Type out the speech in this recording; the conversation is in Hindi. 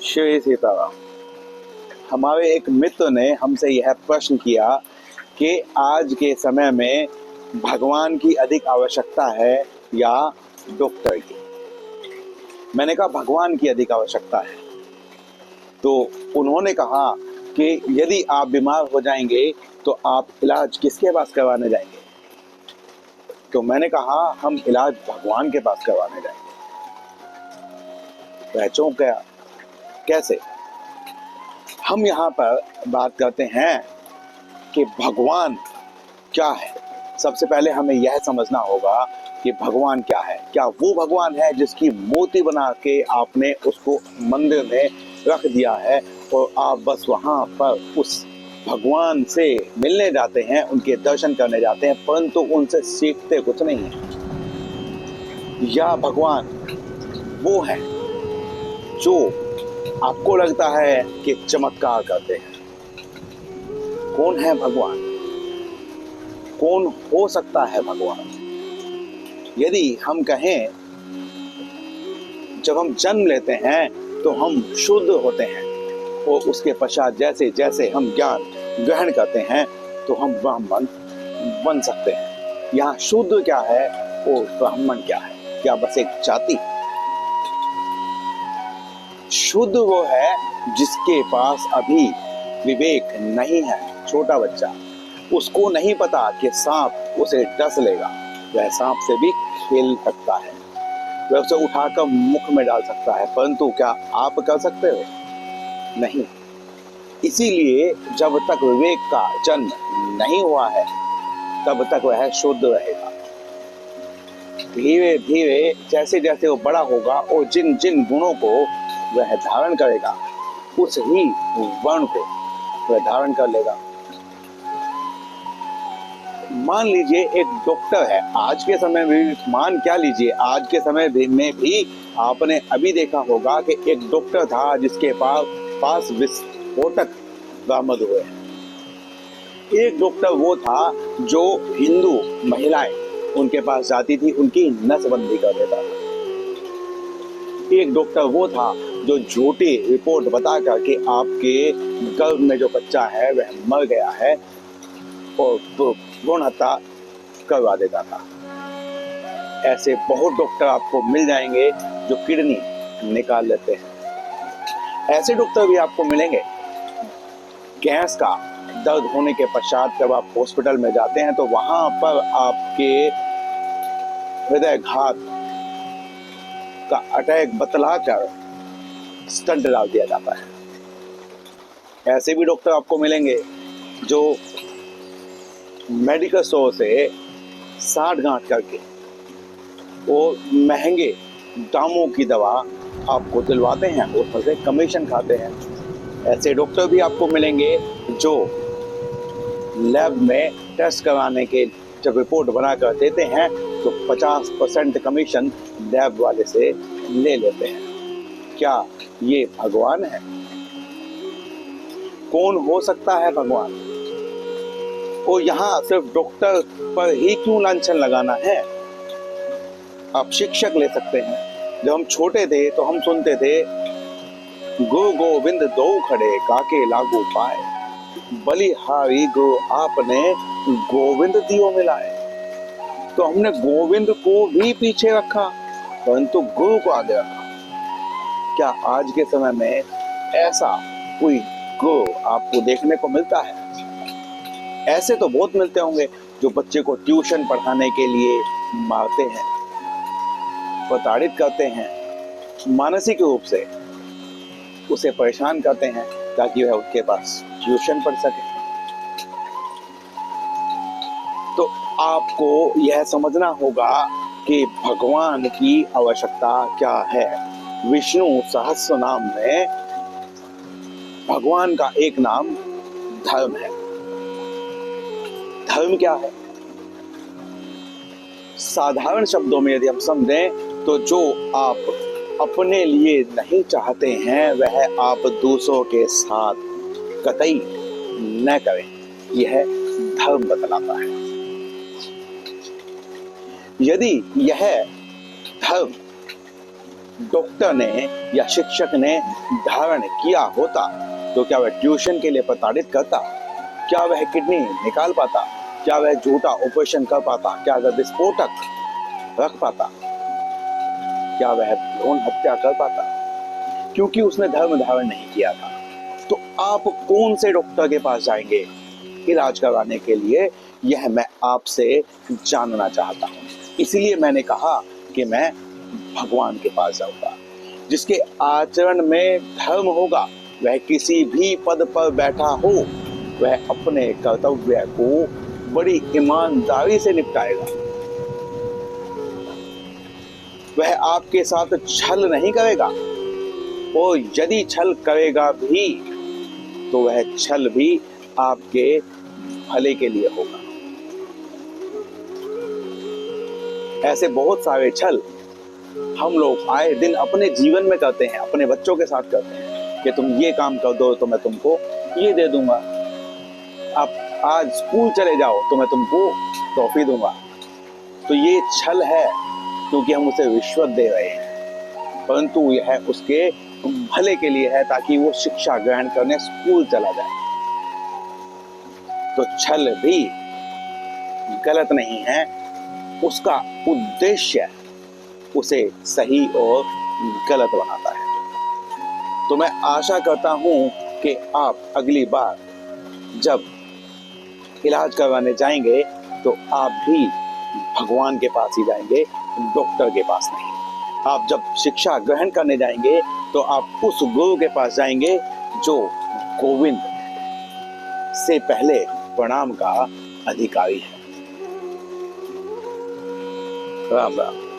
श्री सीताराम। हमारे एक मित्र ने हमसे यह प्रश्न किया कि आज के समय में भगवान की अधिक आवश्यकता है या डॉक्टर की। मैंने कहा भगवान की अधिक आवश्यकता है। तो उन्होंने कहा कि यदि आप बीमार हो जाएंगे तो आप इलाज किसके पास करवाने जाएंगे? तो मैंने कहा हम इलाज भगवान के पास करवाने जाएंगे। वह चौंक गया, कैसे? हम यहाँ पर बात करते हैं कि भगवान क्या है। सबसे पहले हमें यह समझना होगा कि भगवान क्या है। क्या वो भगवान है जिसकी मूर्ति बना के आपने उसको मंदिर में रख दिया है और आप बस वहाँ पर उस भगवान से मिलने जाते हैं, उनके दर्शन करने जाते हैं, परंतु उनसे सीखते कुछ नहीं है? या भगवान वो है जो आपको लगता है कि चमत्कार करते हैं? कौन है भगवान? कौन हो सकता है भगवान? यदि हम कहें जब हम जन्म लेते हैं तो हम शुद्ध होते हैं और उसके पश्चात जैसे जैसे हम ज्ञान ग्रहण करते हैं तो हम ब्राह्मण बन सकते हैं। यहाँ शुद्ध क्या है और ब्राह्मण क्या है? क्या बस एक जाति? शुद्ध वो है जिसके पास अभी विवेक नहीं है। छोटा बच्चा, उसको नहीं पता कि सांप उसे डस लेगा, वह सांप से भी खेल सकता है, वह उसे उठाकर मुख में डाल सकता है, परंतु क्या आप कर सकते हो? नहीं। इसीलिए जब तक विवेक का जन्म नहीं हुआ है तब तक वह शुद्ध रहेगा। धीरे धीरे जैसे जैसे वो बड़ा होगा और जिन जिन गुणों को वह धारण करेगा उस ही वर्ण को वह धारण कर लेगा। मान लीजिए एक डॉक्टर है आज के समय में, मान क्या लीजिए आज के समय में भी आपने अभी देखा होगा कि एक डॉक्टर था जिसके पास विस्फोटक बरामद हुए। एक डॉक्टर वो था जो हिंदू महिलाएं उनके पास जाती थी, उनकी नसबंदी कर देता था। एक डॉक्टर वो था जो झूठी रिपोर्ट बता कर के आपके गर्भ में जो बच्चा है वह मर गया है और भ्रूण हत्या करवा देता था। ऐसे बहुत डॉक्टर आपको मिल जाएंगे जो किडनी निकाल लेते हैं। ऐसे डॉक्टर भी आपको मिलेंगे। गैस का दर्द होने के पश्चात जब आप हॉस्पिटल में जाते हैं तो वहां पर आपके हृदयघात का अटैक बतलाकर स्टंट डाल दिया जाता है। ऐसे भी डॉक्टर आपको मिलेंगे जो मेडिकल स्टोर से साठ गांठ करके और महंगे दामों की दवा आपको दिलवाते हैं, उसमें से कमीशन खाते हैं। ऐसे डॉक्टर भी आपको मिलेंगे जो लैब में टेस्ट कराने के जब रिपोर्ट बनाकर देते हैं तो 50% कमीशन लैब वाले से ले लेते हैं। क्या ये भगवान है? कौन हो सकता है भगवान? और यहाँ सिर्फ डॉक्टर पर ही क्यों लांछन लगाना है? आप शिक्षक ले सकते हैं। जब हम छोटे थे तो हम सुनते थे गुरु गोविंद दो खड़े काके लागू पाए, बलिहारी गुरु आपने गोविंद दियो मिलाए। तो हमने गोविंद को भी पीछे रखा परंतु गुरु को आगे रखा। क्या आज के समय में ऐसा कोई गुरु आपको देखने को मिलता है? ऐसे तो बहुत मिलते होंगे जो बच्चे को ट्यूशन पढ़ाने के लिए मारते हैं, प्रताड़ित करते हैं, मानसिक रूप से उसे परेशान करते हैं ताकि वह उनके पास ट्यूशन पढ़ सके। तो आपको यह समझना होगा कि भगवान की आवश्यकता क्या है। विष्णु सहस्त्र नाम में भगवान का एक नाम धर्म है। धर्म क्या है? साधारण शब्दों में यदि हम समझें तो जो आप अपने लिए नहीं चाहते हैं वह आप दूसरों के साथ कतई न करें, यह धर्म बतलाता है। यदि यह धर्म डॉक्टर ने या शिक्षक ने धारण किया होता तो क्या वह ट्यूशन के लिए प्रताड़ित करता? क्या वह किडनी निकाल पाता? क्या वह झूठा ऑपरेशन कर पाता? क्या वह विस्फोटक रख पाता? क्या वह भ्रूण हत्या कर पाता? क्योंकि उसने धर्म धारण नहीं किया था। तो आप कौन से डॉक्टर के पास जाएंगे इलाज करवाने के लिए, यह मैं आपसे जानना चाहता हूँ। इसलिए मैंने कहा कि मैं भगवान के पास जाऊंगा। जिसके आचरण में धर्म होगा, वह किसी भी पद पर बैठा हो, वह अपने कर्तव्य को बड़ी ईमानदारी से निपटाएगा। वह आपके साथ छल नहीं करेगा, और यदि छल करेगा भी तो वह छल भी आपके भले के लिए होगा। ऐसे बहुत सारे छल हम लोग आए दिन अपने जीवन में करते हैं, अपने बच्चों के साथ करते हैं कि तुम ये काम कर दो तो मैं तुमको ये दे दूंगा, आप आज स्कूल चले जाओ तो मैं तुमको टॉफी दूंगा। तो ये छल है, क्योंकि हम उसे रिश्वत दे रहे हैं, परंतु यह उसके भले के लिए है, ताकि वो शिक्षा ग्रहण करने स्कूल चला जाए। तो छल भी गलत नहीं है, उसका उद्देश्य उसे सही और गलत बनाता है। तो मैं आशा करता हूं कि आप अगली बार जब इलाज करवाने जाएंगे तो आप भी भगवान के पास ही जाएंगे, डॉक्टर के पास नहीं। आप जब शिक्षा ग्रहण करने जाएंगे तो आप उस गुरु के पास जाएंगे जो गोविंद से पहले प्रणाम का अधिकारी है। राम राम।